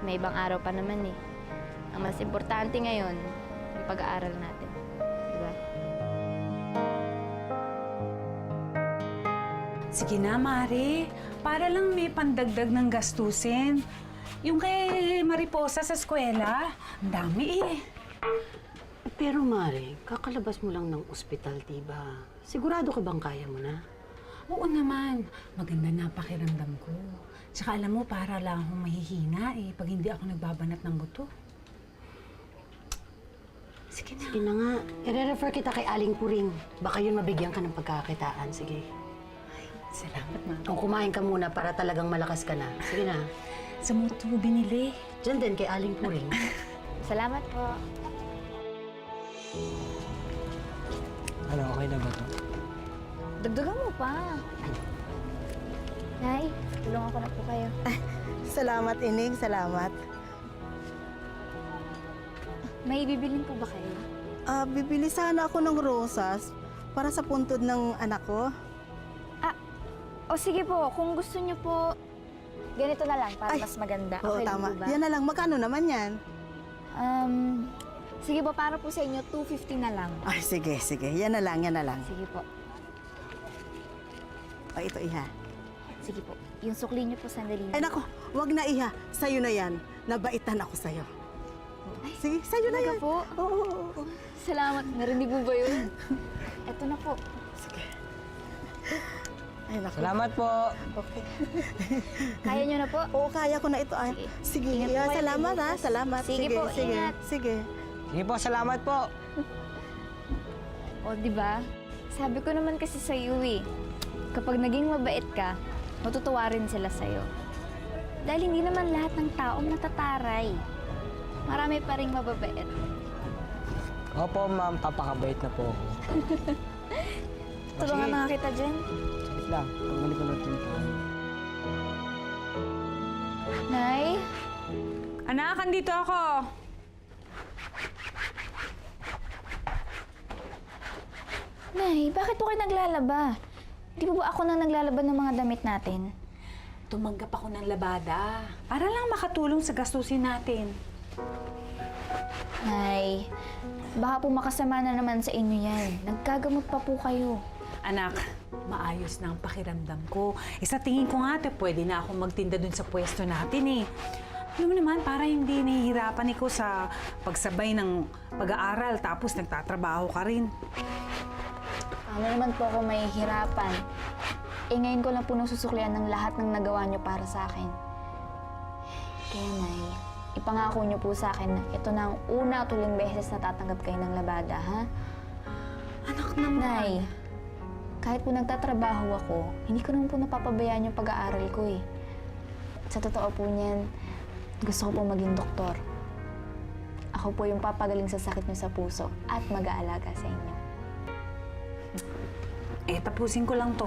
May ibang araw pa naman eh. Ang mas importante ngayon, yung pag-aaral natin. Diba? Sige na, Mari. Para lang may pandagdag ng gastusin. Yung kay Mariposa sa eskwela, ang dami eh. Pero Mare, kakalabas mo lang ng ospital, diba? Sigurado ka bang kaya mo na? Oo naman. Maganda na pakiramdam ko. Tsaka alam mo, para lang akong mahihina eh, pag hindi ako nagbabanat ng buto. Sige na. Sige na nga. I-refer kita kay Aling Puring. Baka yun mabigyan ka ng pagkakakitaan. Sige. Salamat, Mami. Kung kumain ka muna para talagang malakas ka na. Sige na. Sa mo ito binili? Diyan din kay Aling Puring. Salamat po. Ano, okay na ba to? Dagdagan mo pa. Nay, tulungan ko na po kayo. Salamat, Ining. Salamat. May bibilin po ba kayo? Bibili sana ako ng rosas para sa puntod ng anak ko. O sige po, kung gusto niyo po, ganito na lang para mas maganda. Oo, Okay lang tama. po ba? Yan na lang. Magkano naman yan? Sige po, para po sa inyo, 250 na lang. Ay, sige, sige. Yan na lang, yan na lang. Sige po. O, ito, Iha. Sige po. Yung sukli niyo po sandali. Ay, nako. Wag na, Iha. Sa'yo na yan. Nabaitan ako sa'yo. Sige, sa'yo na yan. Talaga po? Oo. Salamat. Narinig mo ba yun? Eto na po. Sige. Ay, nako. Salamat po! Okay. Kaya niyo na po? Oo, kaya ko na ito. Ay, sige, Ingat po Iha. kayo, Salamat, ha. bukas. Salamat. Sige po, sige. ingat. Sige. Sige po, salamat po! O, di ba? Sabi ko naman kasi sa iyo eh. Kapag naging mabait ka, matutuwa rin sila sa'yo. Dahil hindi naman lahat ng tao natataray. Marami pa rin mababait. Opo, ma'am, papakabait na po ako. Tulungan na nga kita dyan. Saglit lang, tanggalin ko na ito. Nay? Anak, andito ako. Nay, bakit po kayo naglalaba? Di ba ako nang naglalaba ng mga damit natin? Tumanggap ako ng labada. Para lang makatulong sa gastusin natin. Nay, baka po makasama na naman sa inyo yan. Nagkagamot pa po kayo. Anak, maayos na ang pakiramdam ko. Sa tingin ko nga, pwede na akong magtinda dun sa pwesto natin eh. Alam mo naman, para hindi nahihirapan ikaw sa pagsabay ng pag-aaral tapos nagtatrabaho ka rin. Paano naman po ako mahihirapan? Ngayon ko lang po nasusuklian ng lahat ng nagawa niyo para sa akin. Kaya, Nay, ipangako niyo po sa akin na ito na ang una at huling beses na tatanggap kayo ng labada, ha? Anak naman. Nay, kahit po nagtatrabaho ako, hindi ko naman po napapabayaan yung pag-aaral ko eh. Sa totoo po niyan, gusto ko po maging doktor. Ako po yung papagaling sa sakit niyo sa puso at mag-aalaga sa inyo. Tapusin ko lang to.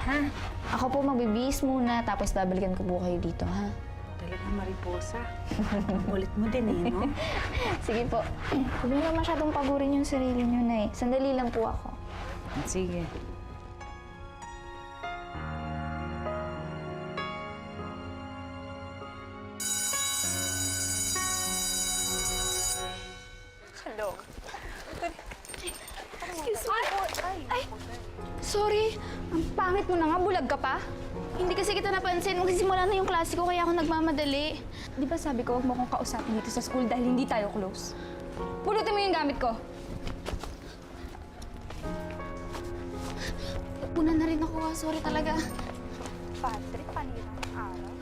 Ha? Ako po magbibihis muna, tapos babalikan ko po kayo dito, ha? Talagang Mariposa. Ulit mo din eh, no? Sige po. Huwag mo na masyadong pagurin yung sarili niyo, Nay. Sandali lang po ako. Sige. Excuse me po. Ay, sorry. Ang pangit mo na nga. Bulag ka pa. Hindi kasi kita napansin. Magsisimula na yung klase ko, kaya ako nagmamadali. Di ba sabi ko, huwag mo akong kausapin dito sa school dahil hindi tayo close? Pulutin mo yung gamit ko. Una na rin ako. Sorry talaga. Padre, panirang araw.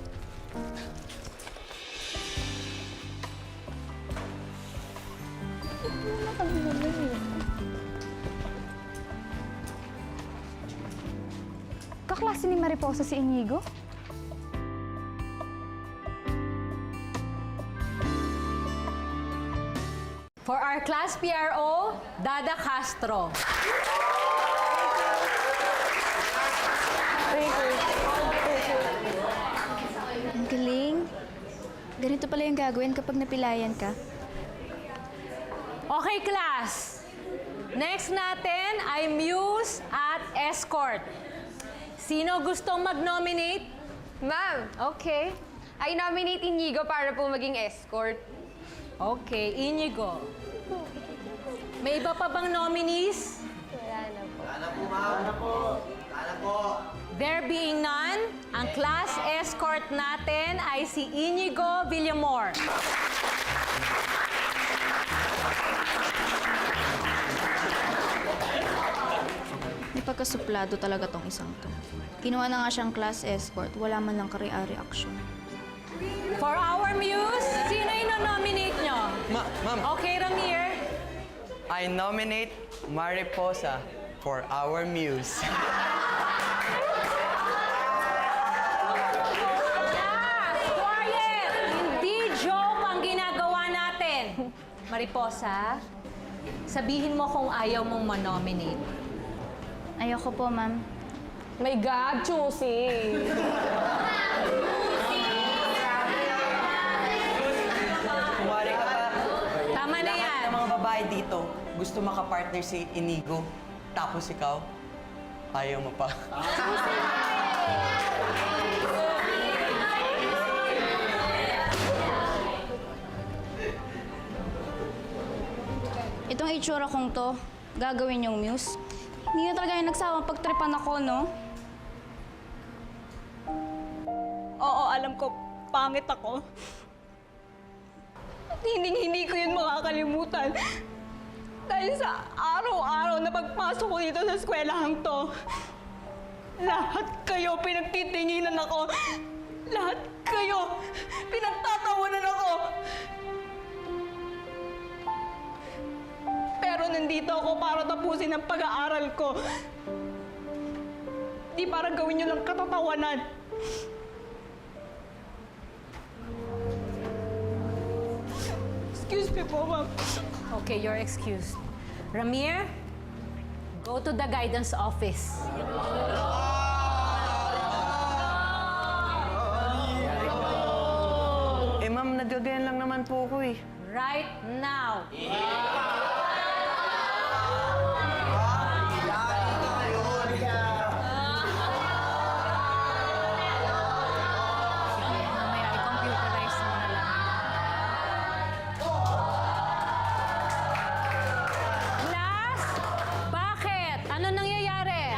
Kaklase ni Mariposa si Inigo? For our class PRO, Dada Castro. Ang galing. Ganito pala yung gagawin kapag napilayan ka. Okay, class. Next natin ay Muse at Escort. Sino gustong mag-nominate? Ma'am! Okay. I nominate Inigo para po maging escort. Okay, Inigo. May iba pa bang nominees? Wala na po. There being none, ang class escort natin ay si Inigo Villamor. May pagkasuplado talaga tong isang to. Kinuha na nga siyang class escort, wala man lang reaction. For our muse, sino ino-nominate nyo? Ma'am, Okay, Ramir. I nominate Mariposa for our muse. Quiet! Hindi joke ang ginagawa natin. Mariposa, sabihin mo kung ayaw mong manominate. Ayoko po, ma'am. My God, choosy. Kumari ka pa. Tama na yan. Lahat ng mga babae dito gusto makapartner si Inigo. Tapos ikaw, ayaw mo pa. Itong itsura kong to, gagawin yung muse. Hindi na talaga yung nagsawang pagtripan ako, no? Oo, alam ko, pangit ako. At hindi ko yun makakalimutan. Dahil sa araw-araw na pagpasok ko dito sa eskwelahang to, lahat kayo pinagtitinginan ako. Lahat kayo pinagtatawanan ako. Pero nandito ako para tapusin ang pag-aaral ko. Di para gawin nyo lang katatawanan. Excuse me po, ma'am. Okay, you're excused. Ramir, go to the guidance office. Eh ma'am, nagagayan lang naman po ako eh. Right now. Mamaya, i-computerize mo na lang. Class, bakit? Ano nangyayari?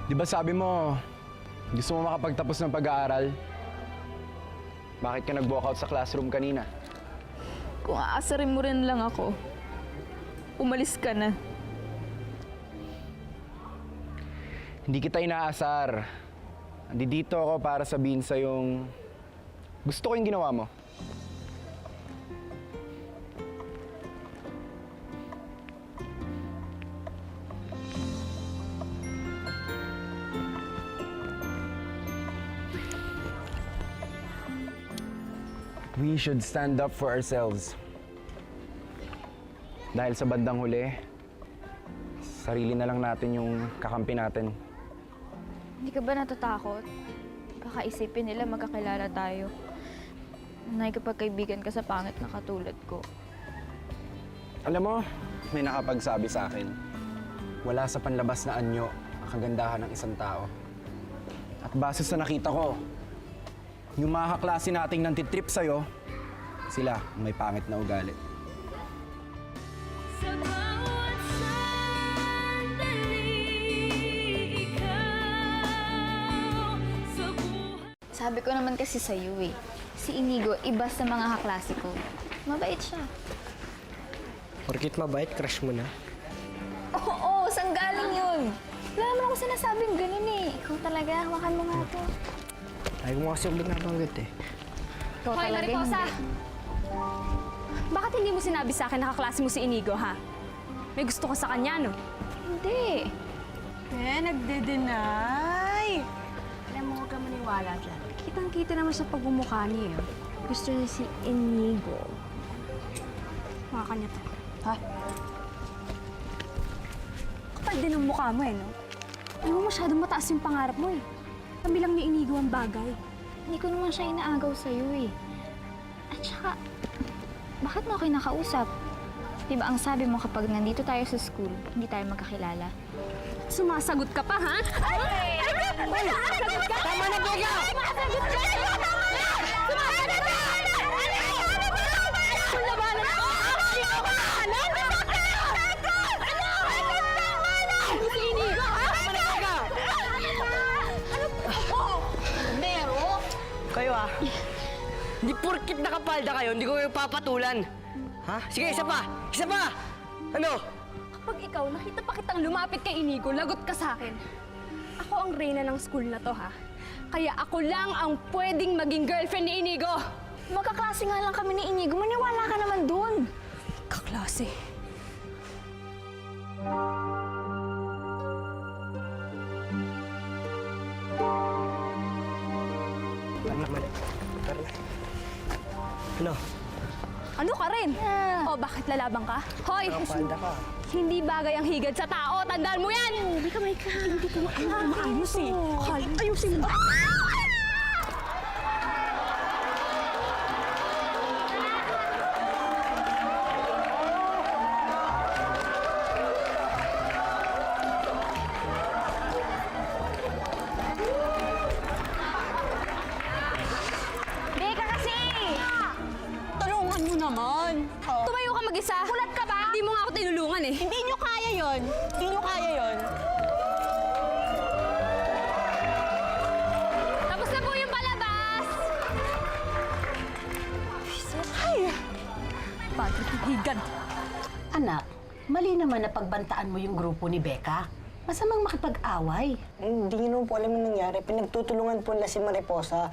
Di ba sabi mo, gusto mo makapagtapos ng pag-aaral? Bakit ka nag-walkout sa classroom kanina? Kung aasarin mo rin lang ako, umalis ka na. Hindi kita inaasar. Nandito ako para sabihin sa'yong gusto ko yung ginawa mo. We should stand up for ourselves. Dahil sa bandang huli, sarili na lang natin yung kakampi natin. Hindi ka ba natatakot? Baka isipin nila magkakilala tayo. Nakikipagkaibigan ka sa pangit na katulad ko. Alam mo, may nakapagsabi sa akin, wala sa panlabas na anyo ang kagandahan ng isang tao. At base sa nakita ko, yung mga kaklase nating nantitrip sa'yo, sila ang may pangit na ugali. Sabi ko naman kasi sa'yo eh, si Inigo iba sa mga kaklase ko. Mabait siya. Porkit mabait, crush mo na. Oo, saan galing yun? Wala naman ako sinasabing ganun eh. Ikaw talaga, hawakan mo nga ito. Ayaw mo kasi ulit nabanggit eh. Ikaw Hoy, talaga Mariposa! hindi. Bakit hindi mo sinabi sa akin na kaklase mo si Inigo, ha? May gusto ko sa kanya, no? Hindi. Nagde-deny! Alam mo, huwag ka maniwala dyan. Kitang-kita naman sa pagmumukha niya. Gusto niya si Inigo. Mga kanya to. Ha? Kapal din ang mukha mo, eh, no? Alam mo, masyadong mataas yung pangarap mo, eh. Kami lang ni Inigo ang bagay. Hindi ko naman siya inaagaw sa'yo eh. At saka, bakit mo ako nakausap? Diba ang sabi mo kapag nandito tayo sa school, hindi tayo magkakilala? Sumasagot ka pa, ha? Ay! Sumasagot ka? Tama na, Bega! Sumasagot ka! Sumasagot ka! Kung labanan ako, hindi ko makahalan! Si Inigo, ha? Tama na, Bega! Kayo hindi porkit nakapalda kayo, hindi ko kayo papatulan. Ha? Sige, isa pa! Isa pa! Ano? Kapag ikaw, nakita pa kitang lumapit kay Inigo, lagot ka sa akin. Ako ang reyna ng school na to, ha? Kaya ako lang ang pwedeng maging girlfriend ni Inigo. Magkaklase nga lang kami ni Inigo, maniwala ka naman dun. Kaklase. Ano naman? Tara na. Ano? Ano ka rin? O, bakit lalabang ka? Hoy! Nakapalda ka. Hindi bagay ang higad sa tao. Tandaan mo yan! Hindi ka Hindi ko maayos eh. Ayusin mo. Beka kasi! Tulungan mo naman. Tumayo ka mag-isa. Kulat ka ba? Hindi mo nga ako tinulungan eh. Hindi nyo kaya yon. Hindi nyo kaya yon. Tapos na po yung palabas! Ay! Bakit yung higad? Anak, mali naman na pagbantaan mo yung grupo ni Becca. Masamang makipag-away. Hindi nyo po alam yung nangyari. Pinagtutulungan po nila si Mariposa.